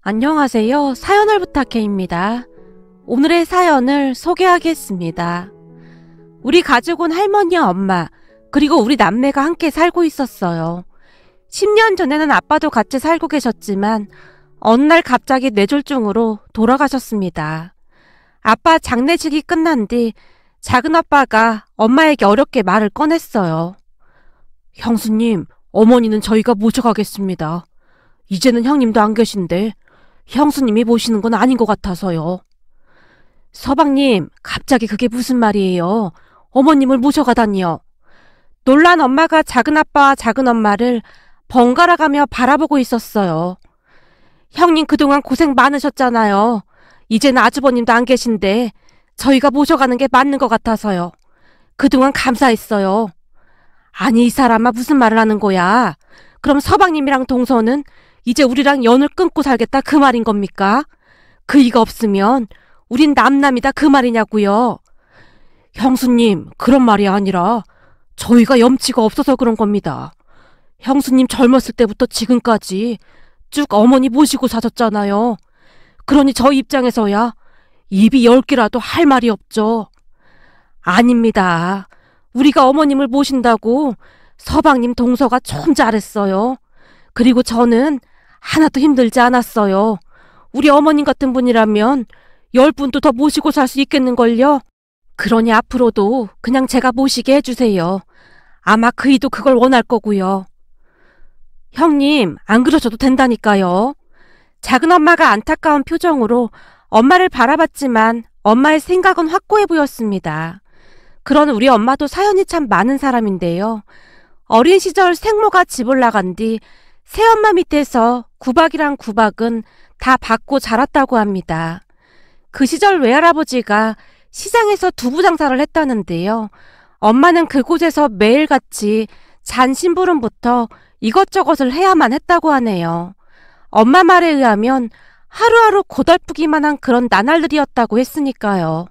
안녕하세요. 사연을 부탁해입니다. 오늘의 사연을 소개하겠습니다. 우리 가족은 할머니와 엄마, 그리고 우리 남매가 함께 살고 있었어요. 10년 전에는 아빠도 같이 살고 계셨지만 어느 날 갑자기 뇌졸중으로 돌아가셨습니다. 아빠 장례식이 끝난 뒤 작은 아빠가 엄마에게 어렵게 말을 꺼냈어요. 형수님, 어머니는 저희가 모셔가겠습니다. 이제는 형님도 안 계신데 형수님이 모시는 건 아닌 것 같아서요. 서방님, 갑자기 그게 무슨 말이에요? 어머님을 모셔가다니요. 놀란 엄마가 작은 아빠와 작은 엄마를 번갈아 가며 바라보고 있었어요. 형님 그동안 고생 많으셨잖아요. 이제는 아주버님도 안 계신데 저희가 모셔가는 게 맞는 것 같아서요. 그동안 감사했어요. 아니, 이 사람아, 무슨 말을 하는 거야? 그럼 서방님이랑 동서는 이제 우리랑 연을 끊고 살겠다 그 말인 겁니까? 그 이가 없으면 우린 남남이다 그 말이냐고요. 형수님, 그런 말이 아니라 저희가 염치가 없어서 그런 겁니다. 형수님 젊었을 때부터 지금까지 쭉 어머니 모시고 사셨잖아요. 그러니 저희 입장에서야 입이 10개라도 할 말이 없죠. 아닙니다. 우리가 어머님을 모신다고 서방님 동서가 참 잘했어요. 그리고 저는 하나도 힘들지 않았어요. 우리 어머님 같은 분이라면 10분도 더 모시고 살 수 있겠는걸요. 그러니 앞으로도 그냥 제가 모시게 해주세요. 아마 그이도 그걸 원할 거고요. 형님, 안 그러셔도 된다니까요. 작은 엄마가 안타까운 표정으로 엄마를 바라봤지만 엄마의 생각은 확고해 보였습니다. 그런 우리 엄마도 사연이 참 많은 사람인데요. 어린 시절 생모가 집을 나간 뒤 새엄마 밑에서 구박이랑 구박은 다 받고 자랐다고 합니다. 그 시절 외할아버지가 시장에서 두부 장사를 했다는데요. 엄마는 그곳에서 매일같이 잔심부름부터 이것저것을 해야만 했다고 하네요. 엄마 말에 의하면 하루하루 고달프기만 한 그런 나날들이었다고 했으니까요.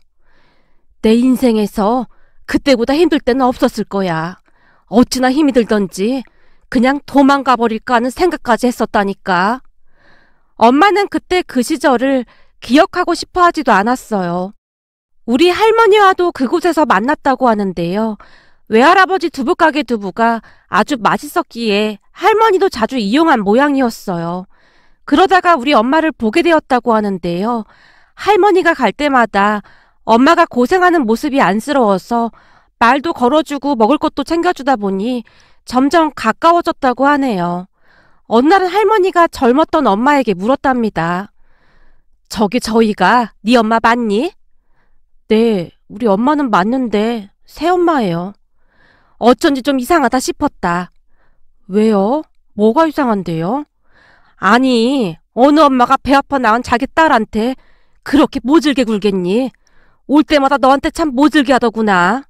내 인생에서 그때보다 힘들 때는 없었을 거야. 어찌나 힘이 들던지 그냥 도망가 버릴까 하는 생각까지 했었다니까. 엄마는 그때 그 시절을 기억하고 싶어 하지도 않았어요. 우리 할머니와도 그곳에서 만났다고 하는데요. 외할아버지 두부가게 두부가 아주 맛있었기에 할머니도 자주 이용한 모양이었어요. 그러다가 우리 엄마를 보게 되었다고 하는데요. 할머니가 갈 때마다 엄마가 고생하는 모습이 안쓰러워서 말도 걸어주고 먹을 것도 챙겨주다 보니 점점 가까워졌다고 하네요. 어느 날은 할머니가 젊었던 엄마에게 물었답니다. 저기 저희가 네 엄마 맞니? 네, 우리 엄마는 맞는데 새엄마예요. 어쩐지 좀 이상하다 싶었다. 왜요? 뭐가 이상한데요? 아니, 어느 엄마가 배 아파 낳은 자기 딸한테 그렇게 모질게 굴겠니? 올 때마다 너한테 참 모질게 하더구나.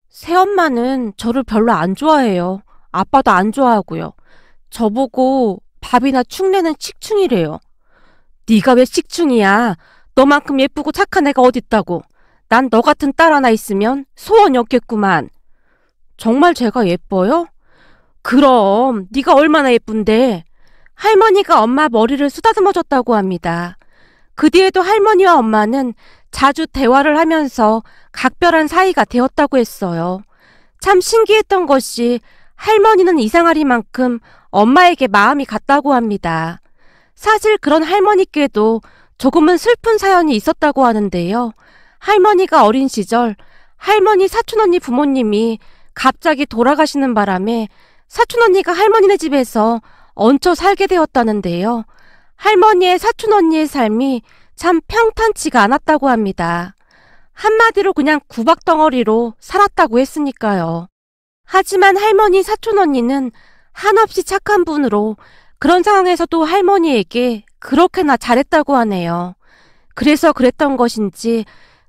새엄마는 저를 별로 안 좋아해요. 아빠도 안 좋아하고요. 저보고 밥이나 축내는 식충이래요. 네가 왜 식충이야? 너만큼 예쁘고 착한 애가 어딨다고. 난 너 같은 딸 하나 있으면 소원이 없겠구만. 정말 제가 예뻐요? 그럼 네가 얼마나 예쁜데. 할머니가 엄마 머리를 쓰다듬어줬다고 합니다. 그 뒤에도 할머니와 엄마는 자주 대화를 하면서 각별한 사이가 되었다고 했어요. 참 신기했던 것이 할머니는 이상하리만큼 엄마에게 마음이 갔다고 합니다. 사실 그런 할머니께도 조금은 슬픈 사연이 있었다고 하는데요. 할머니가 어린 시절 할머니 사촌언니 부모님이 갑자기 돌아가시는 바람에 사촌언니가 할머니네 집에서 얹혀 살게 되었다는데요. 할머니의 사촌언니의 삶이 참 평탄치가 않았다고 합니다. 한마디로 그냥 구박덩어리로 살았다고 했으니까요. 하지만 할머니 사촌언니는 한없이 착한 분으로 그런 상황에서도 할머니에게 그렇게나 잘했다고 하네요. 그래서 그랬던 것인지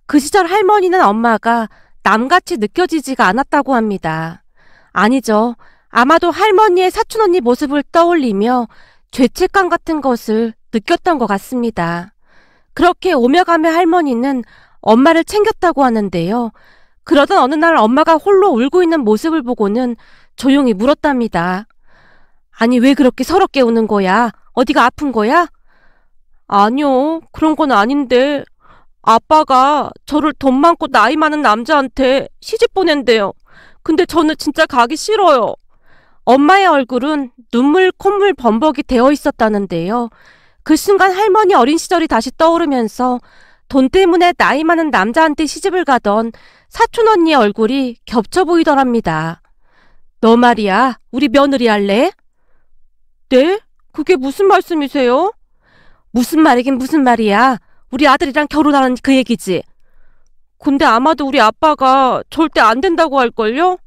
그 시절 할머니는 엄마가 남같이 느껴지지가 않았다고 합니다. 아니죠. 아마도 할머니의 사촌언니 모습을 떠올리며 죄책감 같은 것을 느꼈던 것 같습니다. 그렇게 오며 가며 할머니는 엄마를 챙겼다고 하는데요. 그러던 어느 날 엄마가 홀로 울고 있는 모습을 보고는 조용히 물었답니다. 아니, 왜 그렇게 서럽게 우는 거야? 어디가 아픈 거야? 아니요, 그런 건 아닌데 아빠가 저를 돈 많고 나이 많은 남자한테 시집 보낸대요. 근데 저는 진짜 가기 싫어요. 엄마의 얼굴은 눈물, 콧물 범벅이 되어 있었다는데요. 그 순간 할머니 어린 시절이 다시 떠오르면서 돈 때문에 나이 많은 남자한테 시집을 가던 사촌 언니의 얼굴이 겹쳐 보이더랍니다. 너 말이야, 우리 며느리 할래? 네? 그게 무슨 말씀이세요? 무슨 말이긴 무슨 말이야. 우리 아들이랑 결혼하는 그 얘기지. 근데 아마도 우리 아빠가 절대 안 된다고 할걸요?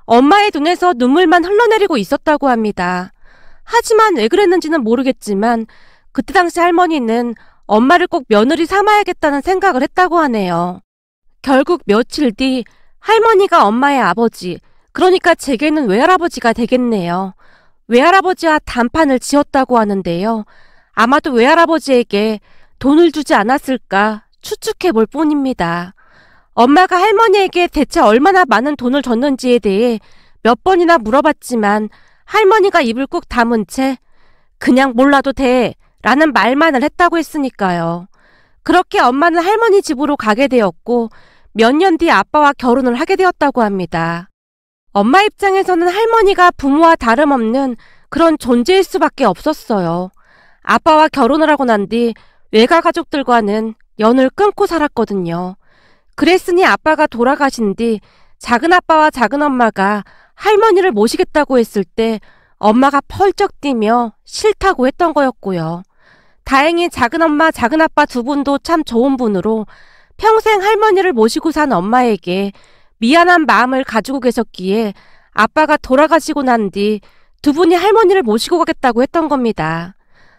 엄마의 눈에서 눈물만 흘러내리고 있었다고 합니다. 하지만 왜 그랬는지는 모르겠지만 그때 당시 할머니는 엄마를 꼭 며느리 삼아야겠다는 생각을 했다고 하네요. 결국 며칠 뒤 할머니가 엄마의 아버지, 그러니까 제게는 외할아버지가 되겠네요. 외할아버지와 단판을 지었다고 하는데요. 아마도 외할아버지에게 돈을 주지 않았을까 추측해 볼 뿐입니다. 엄마가 할머니에게 대체 얼마나 많은 돈을 줬는지에 대해 몇 번이나 물어봤지만 할머니가 입을 꾹 다문 채 그냥 몰라도 돼 라는 말만을 했다고 했으니까요. 그렇게 엄마는 할머니 집으로 가게 되었고 몇 년 뒤 아빠와 결혼을 하게 되었다고 합니다. 엄마 입장에서는 할머니가 부모와 다름없는 그런 존재일 수밖에 없었어요. 아빠와 결혼을 하고 난 뒤 외가 가족들과는 연을 끊고 살았거든요. 그랬으니 아빠가 돌아가신 뒤 작은아빠와 작은엄마가 할머니를 모시겠다고 했을 때 엄마가 펄쩍 뛰며 싫다고 했던 거였고요. 다행히 작은엄마, 작은아빠 두 분도 참 좋은 분으로 평생 할머니를 모시고 산 엄마에게 미안한 마음을 가지고 계셨기에 아빠가 돌아가시고 난 뒤 두 분이 할머니를 모시고 가겠다고 했던 겁니다.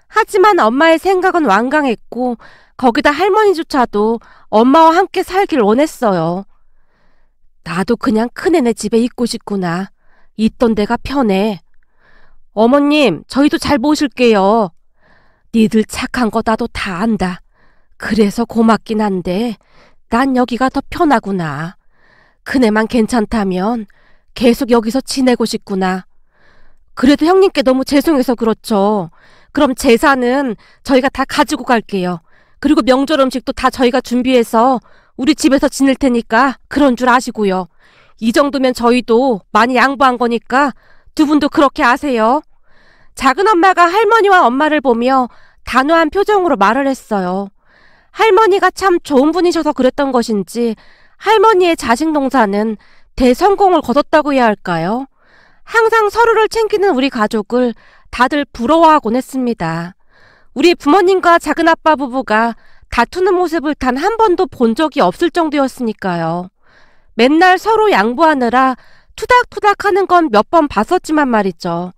하지만 엄마의 생각은 완강했고 거기다 할머니조차도 엄마와 함께 살길 원했어요. 나도 그냥 큰애네 집에 있고 싶구나. 있던 데가 편해. 어머님, 저희도 잘 모실게요. 니들 착한 거 나도 다 안다. 그래서 고맙긴 한데 난 여기가 더 편하구나. 큰애만 괜찮다면 계속 여기서 지내고 싶구나. 그래도 형님께 너무 죄송해서 그렇죠. 그럼 제사는 저희가 다 가지고 갈게요. 그리고 명절 음식도 다 저희가 준비해서 우리 집에서 지낼 테니까 그런 줄 아시고요. 이 정도면 저희도 많이 양보한 거니까 두 분도 그렇게 아세요. 작은엄마가 할머니와 엄마를 보며 단호한 표정으로 말을 했어요. 할머니가 참 좋은 분이셔서 그랬던 것인지 할머니의 자식 농사는 대성공을 거뒀다고 해야 할까요? 항상 서로를 챙기는 우리 가족을 다들 부러워하곤 했습니다. 우리 부모님과 작은아빠 부부가 다투는 모습을 단 한 번도 본 적이 없을 정도였으니까요. 맨날 서로 양보하느라 투닥투닥 하는 건 몇 번 봤었지만 말이죠.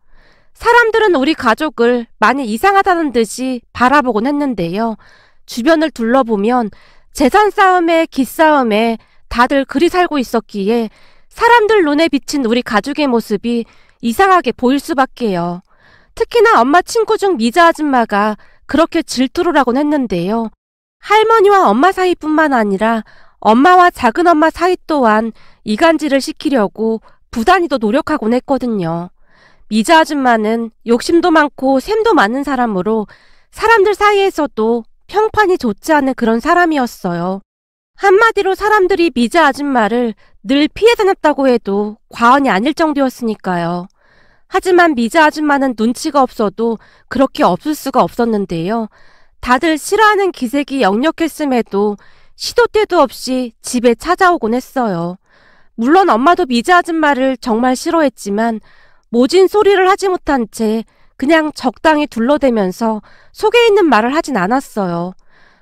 사람들은 우리 가족을 많이 이상하다는 듯이 바라보곤 했는데요. 주변을 둘러보면 재산 싸움에 기싸움에 다들 그리 살고 있었기에 사람들 눈에 비친 우리 가족의 모습이 이상하게 보일 수밖에요. 특히나 엄마 친구 중 미자 아줌마가 그렇게 질투를 하곤 했는데요. 할머니와 엄마 사이뿐만 아니라 엄마와 작은엄마 사이 또한 이간질을 시키려고 부단히도 노력하곤 했거든요. 미자 아줌마는 욕심도 많고 샘도 많은 사람으로 사람들 사이에서도 평판이 좋지 않은 그런 사람이었어요. 한마디로 사람들이 미자 아줌마를 늘 피해 다녔다고 해도 과언이 아닐 정도였으니까요. 하지만 미자 아줌마는 눈치가 없어도 그렇게 없을 수가 없었는데요. 다들 싫어하는 기색이 역력했음에도 시도 때도 없이 집에 찾아오곤 했어요. 물론 엄마도 미자 아줌마를 정말 싫어했지만 모진 소리를 하지 못한 채 그냥 적당히 둘러대면서 속에 있는 말을 하진 않았어요.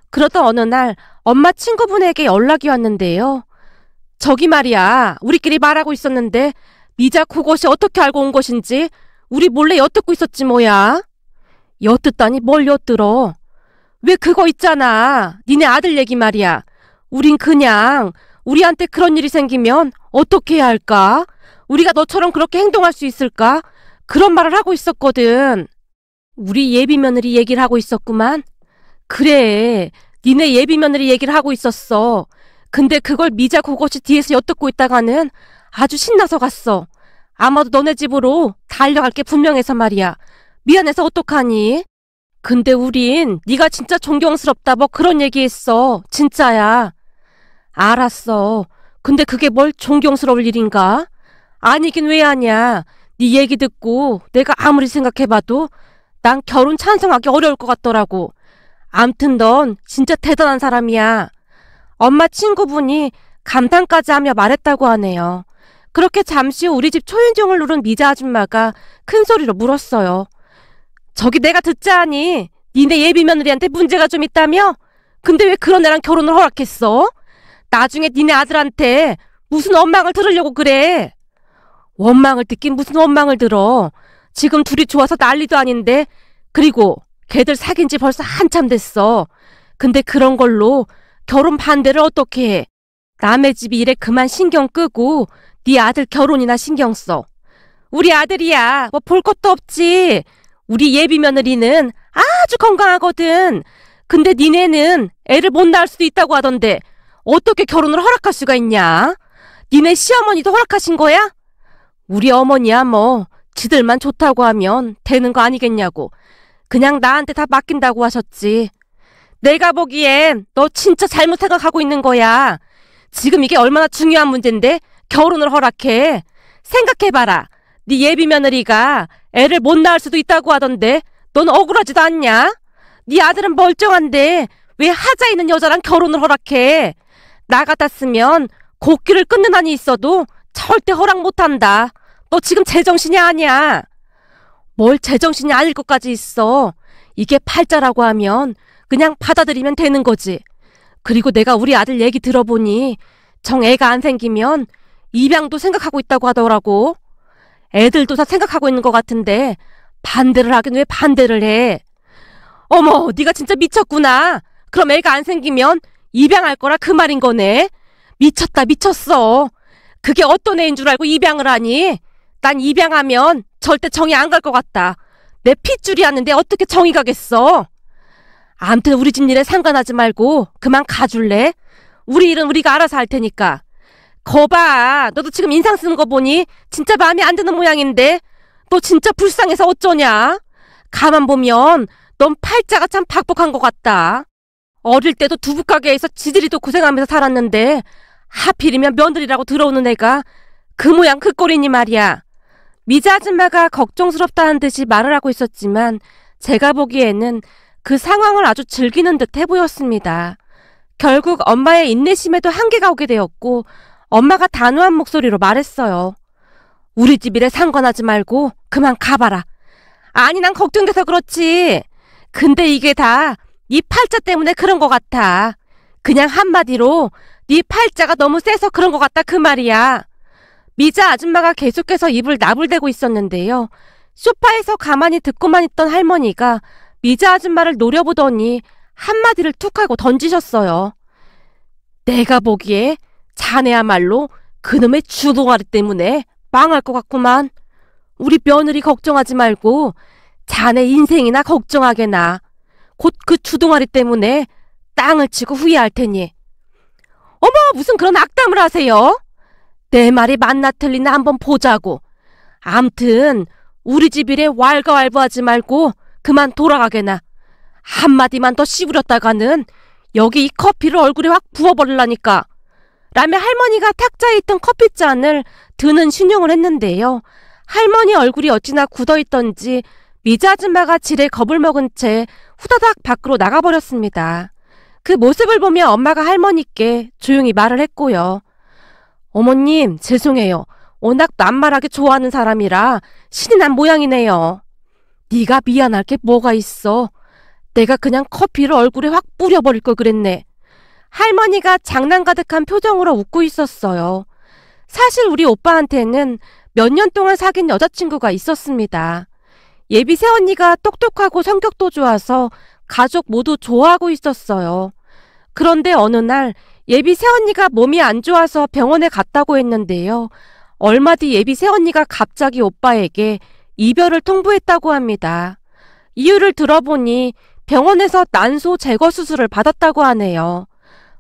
그러던 어느 날 엄마 친구분에게 연락이 왔는데요. 저기 말이야, 우리끼리 말하고 있었는데 미자 그것이 어떻게 알고 온 것인지 우리 몰래 엿듣고 있었지 뭐야. 엿듣다니 뭘 엿들어. 왜 그거 있잖아. 니네 아들 얘기 말이야. 우린 그냥 우리한테 그런 일이 생기면 어떻게 해야 할까? 우리가 너처럼 그렇게 행동할 수 있을까? 그런 말을 하고 있었거든. 우리 예비 며느리 얘기를 하고 있었구만. 그래, 니네 예비 며느리 얘기를 하고 있었어. 근데 그걸 미자 그것이 뒤에서 엿듣고 있다가는 아주 신나서 갔어. 아마도 너네 집으로 달려갈 게 분명해서 말이야. 미안해서 어떡하니? 근데 우린 네가 진짜 존경스럽다 뭐 그런 얘기했어. 진짜야. 알았어. 근데 그게 뭘 존경스러울 일인가? 아니긴 왜 아냐. 네 얘기 듣고 내가 아무리 생각해봐도 난 결혼 찬성하기 어려울 것 같더라고. 암튼 넌 진짜 대단한 사람이야. 엄마 친구분이 감탄까지 하며 말했다고 하네요. 그렇게 잠시 후 우리 집 초인종을 누른 미자 아줌마가 큰 소리로 물었어요. 저기 내가 듣자하니 니네 예비 며느리한테 문제가 좀 있다며? 근데 왜 그런 애랑 결혼을 허락했어? 나중에 니네 아들한테 무슨 원망을 들으려고 그래? 원망을 듣긴 무슨 원망을 들어. 지금 둘이 좋아서 난리도 아닌데. 그리고 걔들 사귄 지 벌써 한참 됐어. 근데 그런 걸로 결혼 반대를 어떻게 해? 남의 집 일에 그만 신경 끄고 네 아들 결혼이나 신경 써. 우리 아들이야. 뭐 볼 것도 없지. 우리 예비 며느리는 아주 건강하거든. 근데 니네는 애를 못 낳을 수도 있다고 하던데 어떻게 결혼을 허락할 수가 있냐? 니네 시어머니도 허락하신 거야? 우리 어머니야 뭐 지들만 좋다고 하면 되는 거 아니겠냐고. 그냥 나한테 다 맡긴다고 하셨지. 내가 보기엔 너 진짜 잘못 생각하고 있는 거야. 지금 이게 얼마나 중요한 문제인데 결혼을 허락해. 생각해봐라. 네 예비 며느리가 애를 못 낳을 수도 있다고 하던데 넌 억울하지도 않냐? 네 아들은 멀쩡한데 왜 하자 있는 여자랑 결혼을 허락해? 나 같았으면 곡기를 끊는 한이 있어도 절대 허락 못한다. 너 지금 제정신이 아니야. 뭘 제정신이 아닐 것까지 있어. 이게 팔자라고 하면 그냥 받아들이면 되는 거지. 그리고 내가 우리 아들 얘기 들어보니 정 애가 안 생기면 입양도 생각하고 있다고 하더라고. 애들도 다 생각하고 있는 것 같은데 반대를 하긴 왜 반대를 해. 어머, 네가 진짜 미쳤구나. 그럼 애가 안 생기면 입양할 거라 그 말인 거네. 미쳤다 미쳤어. 그게 어떤 애인 줄 알고 입양을 하니? 난 입양하면 절대 정이 안 갈 것 같다. 내 핏줄이 왔는데 어떻게 정이 가겠어. 암튼 우리 집 일에 상관하지 말고 그만 가줄래? 우리 일은 우리가 알아서 할 테니까. 거봐, 너도 지금 인상 쓰는 거 보니 진짜 마음에 안 드는 모양인데 너 진짜 불쌍해서 어쩌냐? 가만 보면 넌 팔자가 참 박복한 것 같다. 어릴 때도 두부가게에서 지들이도 고생하면서 살았는데 하필이면 며느리라고 들어오는 애가 그 모양 그 꼴이니 말이야. 미자 아줌마가 걱정스럽다는 듯이 말을 하고 있었지만 제가 보기에는 그 상황을 아주 즐기는 듯해 보였습니다. 결국 엄마의 인내심에도 한계가 오게 되었고 엄마가 단호한 목소리로 말했어요. 우리 집 일에 상관하지 말고 그만 가봐라. 아니 난 걱정돼서 그렇지. 근데 이게 다 네 팔자 때문에 그런 것 같아. 그냥 한마디로 네 팔자가 너무 세서 그런 것 같다 그 말이야. 미자 아줌마가 계속해서 입을 나불대고 있었는데요. 소파에서 가만히 듣고만 있던 할머니가 미자 아줌마를 노려보더니 한마디를 툭 하고 던지셨어요. 내가 보기에 자네야말로 그놈의 주둥아리 때문에 망할 것 같구만. 우리 며느리 걱정하지 말고 자네 인생이나 걱정하게나. 곧 그 주둥아리 때문에 땅을 치고 후회할 테니. 어머, 무슨 그런 악담을 하세요? 내 말이 맞나 틀리나 한번 보자고. 암튼 우리 집 일에 왈가왈부하지 말고 그만 돌아가게나. 한마디만 더 씨부렸다가는 여기 이 커피를 얼굴에 확 부어버리려니까. 라며 할머니가 탁자에 있던 커피잔을 드는 신용을 했는데요. 할머니 얼굴이 어찌나 굳어있던지 미자 아줌마가 지레 겁을 먹은 채 후다닥 밖으로 나가버렸습니다. 그 모습을 보며 엄마가 할머니께 조용히 말을 했고요. 어머님, 죄송해요. 워낙 만말하게 좋아하는 사람이라 신이 난 모양이네요. 네가 미안할 게 뭐가 있어. 내가 그냥 커피를 얼굴에 확 뿌려버릴 걸 그랬네. 할머니가 장난 가득한 표정으로 웃고 있었어요. 사실 우리 오빠한테는 몇 년 동안 사귄 여자친구가 있었습니다. 예비 새언니가 똑똑하고 성격도 좋아서 가족 모두 좋아하고 있었어요. 그런데 어느 날 예비 새언니가 몸이 안 좋아서 병원에 갔다고 했는데요. 얼마 뒤 예비 새언니가 갑자기 오빠에게 이별을 통보했다고 합니다. 이유를 들어보니 병원에서 난소 제거 수술을 받았다고 하네요.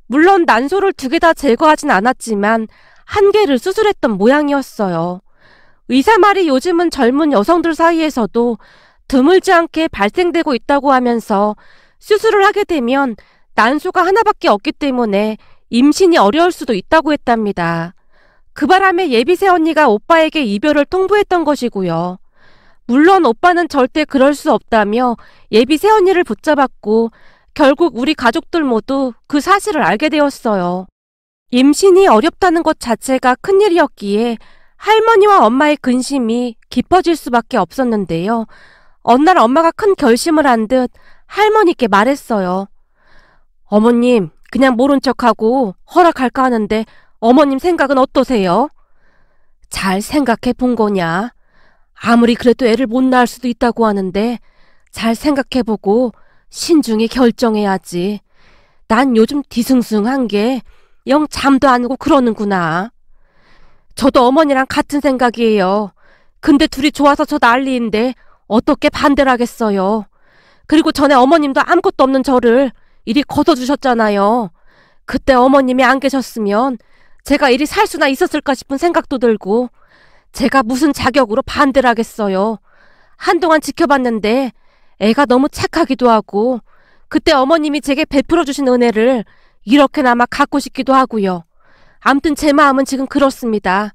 물론 난소를 2개 다 제거하진 않았지만 1개를 수술했던 모양이었어요. 의사 말이 요즘은 젊은 여성들 사이에서도 드물지 않게 발생되고 있다고 하면서 수술을 하게 되면 난소가 하나밖에 없기 때문에 임신이 어려울 수도 있다고 했답니다. 그 바람에 예비 새언니가 오빠에게 이별을 통보했던 것이고요. 물론 오빠는 절대 그럴 수 없다며 예비 새언니를 붙잡았고 결국 우리 가족들 모두 그 사실을 알게 되었어요. 임신이 어렵다는 것 자체가 큰일이었기에 할머니와 엄마의 근심이 깊어질 수밖에 없었는데요. 어느 날 엄마가 큰 결심을 한 듯 할머니께 말했어요. 어머님, 그냥 모른 척하고 허락할까 하는데 어머님 생각은 어떠세요? 잘 생각해 본 거냐? 아무리 그래도 애를 못 낳을 수도 있다고 하는데 잘 생각해보고 신중히 결정해야지. 난 요즘 뒤숭숭한 게 영 잠도 안 오고 그러는구나. 저도 어머니랑 같은 생각이에요. 근데 둘이 좋아서 저 난리인데 어떻게 반대를 하겠어요. 그리고 전에 어머님도 아무것도 없는 저를 이리 걷어주셨잖아요. 그때 어머님이 안 계셨으면 제가 이리 살 수나 있었을까 싶은 생각도 들고 제가 무슨 자격으로 반대를 하겠어요. 한동안 지켜봤는데 애가 너무 착하기도 하고 그때 어머님이 제게 베풀어 주신 은혜를 이렇게나마 갖고 싶기도 하고요. 암튼 제 마음은 지금 그렇습니다.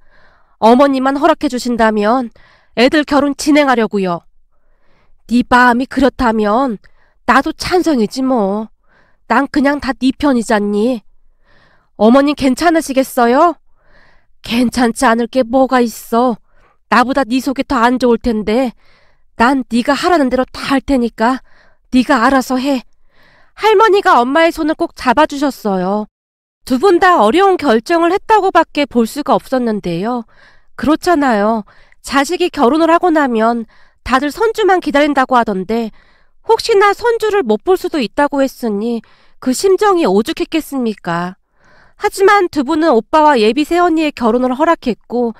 어머님만 허락해 주신다면 애들 결혼 진행하려고요. 네 마음이 그렇다면 나도 찬성이지 뭐. 난 그냥 다 네 편이잖니. 어머님 괜찮으시겠어요? 괜찮지 않을 게 뭐가 있어. 나보다 네 속이 더 안 좋을 텐데 난 네가 하라는 대로 다 할 테니까 네가 알아서 해. 할머니가 엄마의 손을 꼭 잡아주셨어요. 두 분 다 어려운 결정을 했다고밖에 볼 수가 없었는데요. 그렇잖아요. 자식이 결혼을 하고 나면 다들 손주만 기다린다고 하던데 혹시나 손주를 못 볼 수도 있다고 했으니 그 심정이 오죽했겠습니까? 하지만 두 분은 오빠와 예비 새언니의 결혼을 허락했고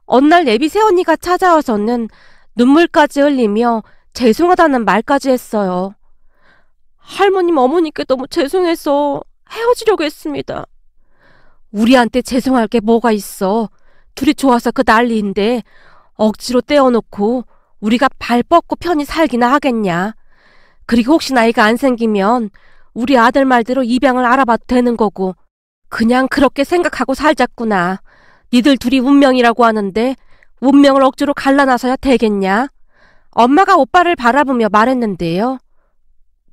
어느 날 예비 새언니가 찾아와서는 눈물까지 흘리며 죄송하다는 말까지 했어요. 할머님 어머니께 너무 죄송해서 헤어지려고 했습니다. 우리한테 죄송할 게 뭐가 있어. 둘이 좋아서 그 난리인데 억지로 떼어놓고 우리가 발 뻗고 편히 살기나 하겠냐. 그리고 혹시 나이가 안 생기면 우리 아들 말대로 입양을 알아봐도 되는 거고 그냥 그렇게 생각하고 살자꾸나. 니들 둘이 운명이라고 하는데 운명을 억지로 갈라놔서야 되겠냐. 엄마가 오빠를 바라보며 말했는데요.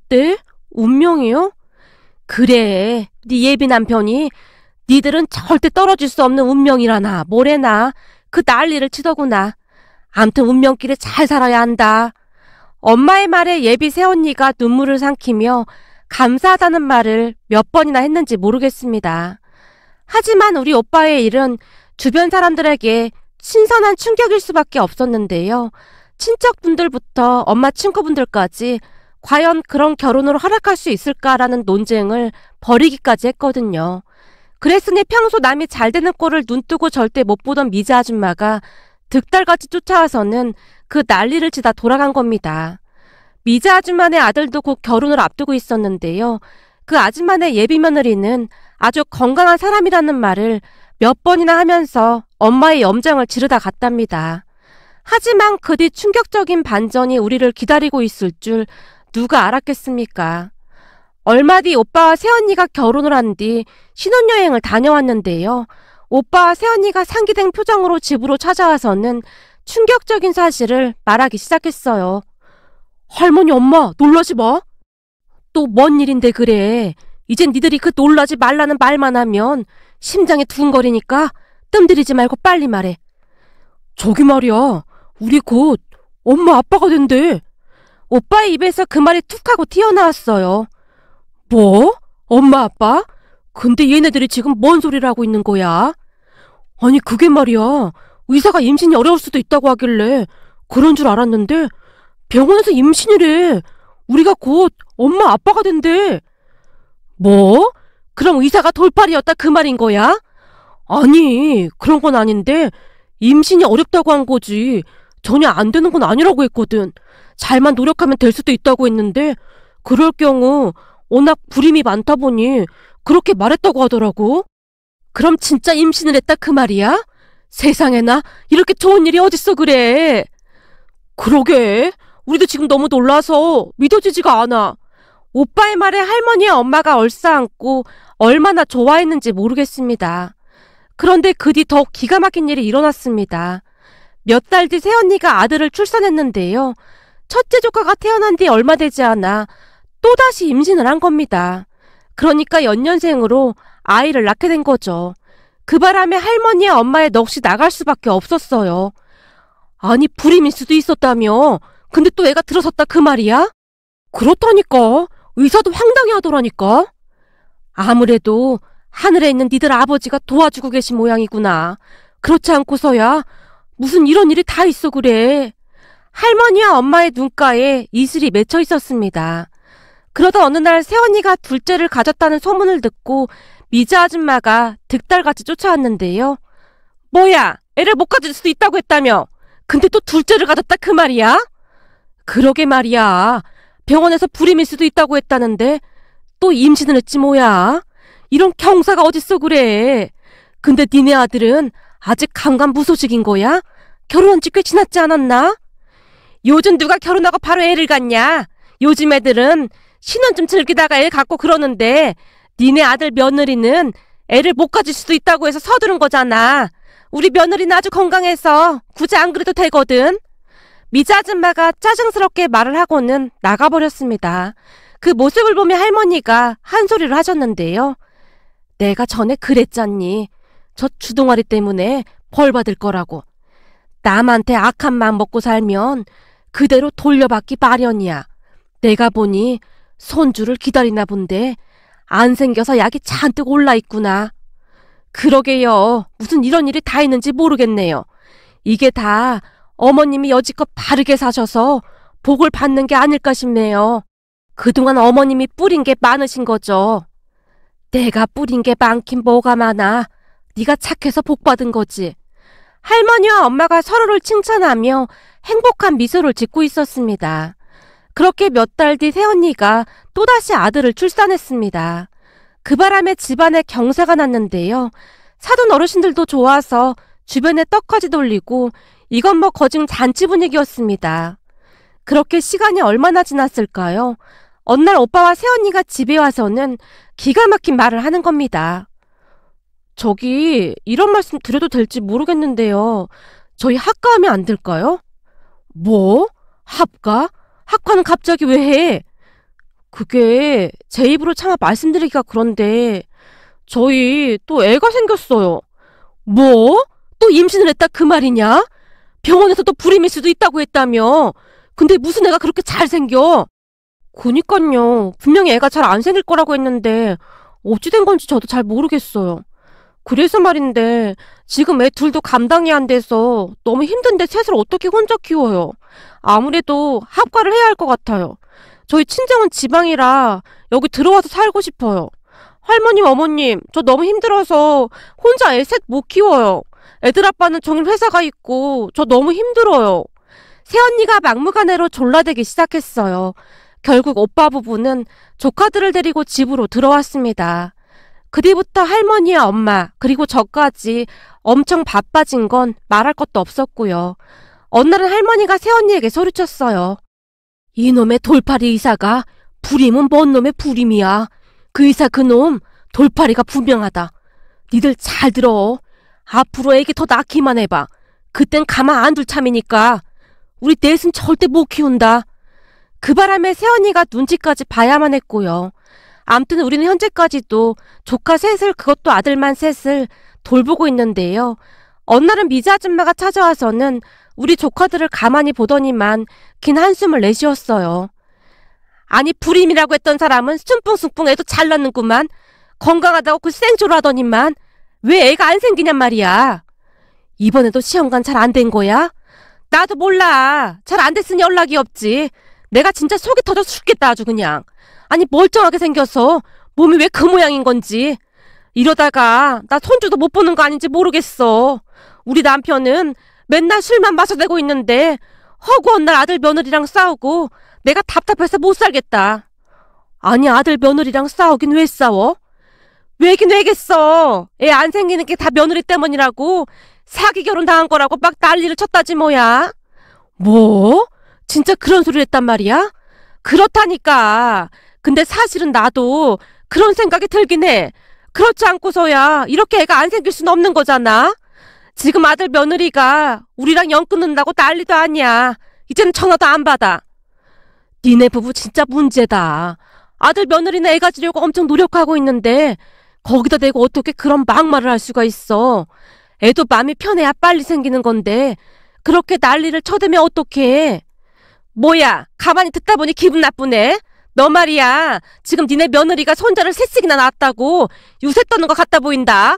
네? 운명이요? 그래, 네 예비 남편이 니들은 절대 떨어질 수 없는 운명이라나 뭐래나 그 난리를 치더구나. 암튼 운명길에 잘 살아야 한다. 엄마의 말에 예비 새언니가 눈물을 삼키며 감사하다는 말을 몇 번이나 했는지 모르겠습니다. 하지만 우리 오빠의 일은 주변 사람들에게 신선한 충격일 수밖에 없었는데요. 친척분들부터 엄마 친구분들까지 과연 그런 결혼을 허락할 수 있을까라는 논쟁을 벌이기까지 했거든요. 그랬으니 평소 남이 잘 되는 꼴을 눈뜨고 절대 못 보던 미자 아줌마가 득달같이 쫓아와서는 그 난리를 치다 돌아간 겁니다. 미자 아줌마네 아들도 곧 결혼을 앞두고 있었는데요. 그 아줌마네 예비 며느리는 아주 건강한 사람이라는 말을 몇 번이나 하면서 엄마의 염장을 지르다 갔답니다. 하지만 그 뒤 충격적인 반전이 우리를 기다리고 있을 줄 누가 알았겠습니까? 얼마 뒤 오빠와 새언니가 결혼을 한 뒤 신혼여행을 다녀왔는데요. 오빠와 새언니가 상기된 표정으로 집으로 찾아와서는 충격적인 사실을 말하기 시작했어요. 할머니 엄마 놀라지 마. 또 뭔 일인데 그래. 이젠 니들이 그 놀라지 말라는 말만 하면 심장이 두근거리니까 뜸들이지 말고 빨리 말해. 저기 말이야. 우리 곧 엄마 아빠가 된대. 오빠의 입에서 그 말이 툭 하고 튀어나왔어요. 뭐? 엄마 아빠? 근데 얘네들이 지금 뭔 소리를 하고 있는 거야? 아니 그게 말이야. 의사가 임신이 어려울 수도 있다고 하길래 그런 줄 알았는데 병원에서 임신이래. 우리가 곧 엄마 아빠가 된대. 뭐? 그럼 의사가 돌팔이었다 그 말인 거야? 아니 그런 건 아닌데 임신이 어렵다고 한 거지. 전혀 안 되는 건 아니라고 했거든. 잘만 노력하면 될 수도 있다고 했는데 그럴 경우 워낙 불임이 많다 보니 그렇게 말했다고 하더라고. 그럼 진짜 임신을 했다 그 말이야? 세상에나 이렇게 좋은 일이 어딨어 그래. 그러게 우리도 지금 너무 놀라서 믿어지지가 않아. 오빠의 말에 할머니의 엄마가 얼싸안고 얼마나 좋아했는지 모르겠습니다. 그런데 그 뒤 더 기가 막힌 일이 일어났습니다. 몇 달 뒤 새언니가 아들을 출산했는데요. 첫째 조카가 태어난 뒤 얼마 되지 않아 또다시 임신을 한 겁니다. 그러니까 연년생으로 아이를 낳게 된 거죠. 그 바람에 할머니의 엄마의 넋이 나갈 수밖에 없었어요. 아니, 불임일 수도 있었다며. 근데 또 애가 들어섰다 그 말이야? 그렇다니까. 의사도 황당해 하더라니까. 아무래도 하늘에 있는 니들 아버지가 도와주고 계신 모양이구나. 그렇지 않고서야 무슨 이런 일이 다 있어 그래. 할머니와 엄마의 눈가에 이슬이 맺혀 있었습니다. 그러다 어느 날 새언니가 둘째를 가졌다는 소문을 듣고 미자 아줌마가 득달같이 쫓아왔는데요. 뭐야, 애를 못 가질 수도 있다고 했다며. 근데 또 둘째를 가졌다 그 말이야? 그러게 말이야. 병원에서 불임일 수도 있다고 했다는데 또 임신을 했지 뭐야. 이런 경사가 어딨어 그래. 근데 니네 아들은 아직 강간부소식인 거야? 결혼한 지 꽤 지났지 않았나? 요즘 누가 결혼하고 바로 애를 갖냐? 요즘 애들은 신혼 좀 즐기다가 애 갖고 그러는데 니네 아들 며느리는 애를 못 가질 수도 있다고 해서 서두른 거잖아. 우리 며느리는 아주 건강해서 굳이 안 그래도 되거든. 미자 아줌마가 짜증스럽게 말을 하고는 나가버렸습니다. 그 모습을 보며 할머니가 한 소리를 하셨는데요. 내가 전에 그랬잖니. 저 주둥아리 때문에 벌 받을 거라고. 남한테 악한 마음 먹고 살면 그대로 돌려받기 마련이야. 내가 보니 손주를 기다리나 본데 안 생겨서 약이 잔뜩 올라있구나. 그러게요. 무슨 이런 일이 다 있는지 모르겠네요. 이게 다 어머님이 여지껏 바르게 사셔서 복을 받는 게 아닐까 싶네요. 그동안 어머님이 뿌린 게 많으신 거죠. 내가 뿌린 게 많긴 뭐가 많아. 네가 착해서 복 받은 거지. 할머니와 엄마가 서로를 칭찬하며 행복한 미소를 짓고 있었습니다. 그렇게 몇 달 뒤 새언니가 또다시 아들을 출산했습니다. 그 바람에 집안에 경사가 났는데요. 사돈 어르신들도 좋아서 주변에 떡까지 돌리고 이건 뭐 거진 잔치 분위기였습니다. 그렇게 시간이 얼마나 지났을까요? 어느 날 오빠와 새언니가 집에 와서는 기가 막힌 말을 하는 겁니다. 저기 이런 말씀 드려도 될지 모르겠는데요. 저희 학가하면 안 될까요? 뭐? 합가? 학과는 갑자기 왜 해? 그게 제 입으로 차마 말씀드리기가 그런데 저희 또 애가 생겼어요. 뭐? 또 임신을 했다 그 말이냐? 병원에서 또 불임일 수도 있다고 했다며. 근데 무슨 애가 그렇게 잘생겨? 그니깐요. 분명히 애가 잘 안 생길 거라고 했는데 어찌 된 건지 저도 잘 모르겠어요. 그래서 말인데 지금 애 둘도 감당이 안 돼서 너무 힘든데 셋을 어떻게 혼자 키워요? 아무래도 합가를 해야 할 것 같아요. 저희 친정은 지방이라 여기 들어와서 살고 싶어요. 할머님, 어머님, 저 너무 힘들어서 혼자 애 셋 못 키워요. 애들 아빠는 정일 회사가 있고 저 너무 힘들어요. 새언니가 막무가내로 졸라대기 시작했어요. 결국 오빠 부부는 조카들을 데리고 집으로 들어왔습니다. 그 뒤부터 할머니와 엄마 그리고 저까지 엄청 바빠진 건 말할 것도 없었고요. 어느 날은 할머니가 새언니에게 소리쳤어요. 이놈의 돌팔이 의사가 불임은 뭔 놈의 불임이야. 그 의사 그놈 돌팔이가 분명하다. 니들 잘 들어. 앞으로 애기 더 낳기만 해봐. 그땐 가만 안 둘 참이니까. 우리 넷은 절대 못 키운다. 그 바람에 새언니가 눈치까지 봐야만 했고요. 암튼 우리는 현재까지도 조카 셋을, 그것도 아들만 셋을 돌보고 있는데요. 어느 날은 미자 아줌마가 찾아와서는 우리 조카들을 가만히 보더니만 긴 한숨을 내쉬었어요. 아니, 불임이라고 했던 사람은 순풍순풍 애도 잘 낳는구만. 건강하다고 그 생쇼를 하더니만 왜 애가 안 생기냔 말이야. 이번에도 시험관 잘 안 된 거야? 나도 몰라. 잘 안 됐으니 연락이 없지. 내가 진짜 속이 터져 죽겠다 아주 그냥. 아니, 멀쩡하게 생겨서 몸이 왜 그 모양인 건지. 이러다가 나 손주도 못 보는 거 아닌지 모르겠어. 우리 남편은 맨날 술만 마셔대고 있는데 허구한 날 아들 며느리랑 싸우고 내가 답답해서 못 살겠다. 아니, 아들 며느리랑 싸우긴 왜 싸워? 왜긴 왜겠어. 애 안 생기는 게 다 며느리 때문이라고 사기 결혼 당한 거라고 막 난리를 쳤다지 뭐야. 뭐? 진짜 그런 소리를 했단 말이야? 그렇다니까. 근데 사실은 나도 그런 생각이 들긴 해. 그렇지 않고서야 이렇게 애가 안 생길 수는 없는 거잖아. 지금 아들 며느리가 우리랑 연 끊는다고 난리도 아니야. 이제는 전화도 안 받아. 니네 부부 진짜 문제다. 아들 며느리는 애 가지려고 엄청 노력하고 있는데 거기다 대고 어떻게 그런 막말을 할 수가 있어. 애도 마음이 편해야 빨리 생기는 건데 그렇게 난리를 쳐대면 어떡해. 뭐야, 가만히 듣다 보니 기분 나쁘네. 너 말이야, 지금 니네 며느리가 손자를 셋씩이나 낳았다고 유세 떠는 것 같다 보인다.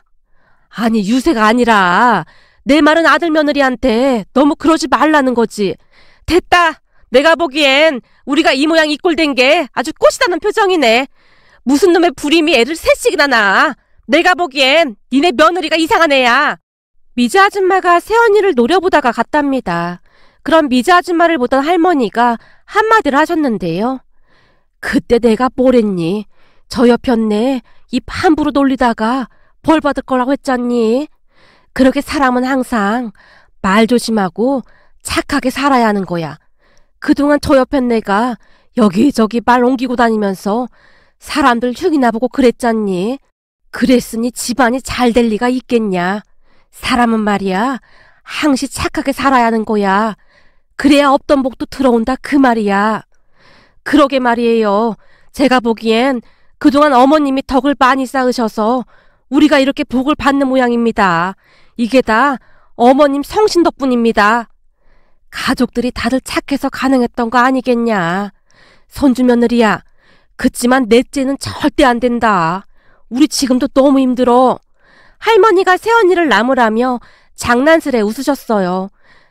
아니, 유세가 아니라 내 말은 아들 며느리한테 너무 그러지 말라는 거지. 됐다. 내가 보기엔 우리가 이 모양 이 꼴 된 게 아주 꽃이다는 표정이네. 무슨 놈의 불임이 애를 셋씩이나 낳아. 내가 보기엔 니네 며느리가 이상한 애야. 미자 아줌마가 새언니를 노려보다가 갔답니다. 그럼 미자 아줌마를 보던 할머니가 한마디를 하셨는데요. 그때 내가 뭐랬니? 저 옆편네 입 함부로 놀리다가 벌 받을 거라고 했잖니. 그렇게 사람은 항상 말 조심하고 착하게 살아야 하는 거야. 그동안 저 옆편네가 여기저기 말 옮기고 다니면서 사람들 흉이나 보고 그랬잖니. 그랬으니 집안이 잘 될 리가 있겠냐. 사람은 말이야 항시 착하게 살아야 하는 거야. 그래야 없던 복도 들어온다 그 말이야. 그러게 말이에요. 제가 보기엔 그동안 어머님이 덕을 많이 쌓으셔서 우리가 이렇게 복을 받는 모양입니다. 이게 다 어머님 성신 덕분입니다. 가족들이 다들 착해서 가능했던 거 아니겠냐. 손주 며느리야, 그치만 넷째는 절대 안 된다. 우리 지금도 너무 힘들어. 할머니가 새언니를 나무라며 장난스레 웃으셨어요.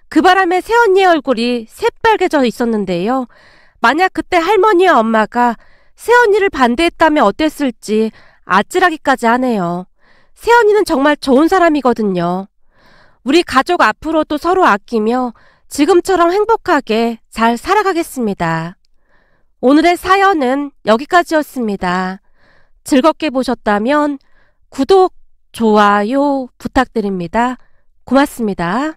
그 바람에 새언니의 얼굴이 새빨개져 있었는데요. 만약 그때 할머니와 엄마가 새언니를 반대했다면 어땠을지 아찔하기까지 하네요. 새언니는 정말 좋은 사람이거든요. 우리 가족 앞으로도 서로 아끼며 지금처럼 행복하게 잘 살아가겠습니다. 오늘의 사연은 여기까지였습니다. 즐겁게 보셨다면 구독, 좋아요 부탁드립니다. 고맙습니다.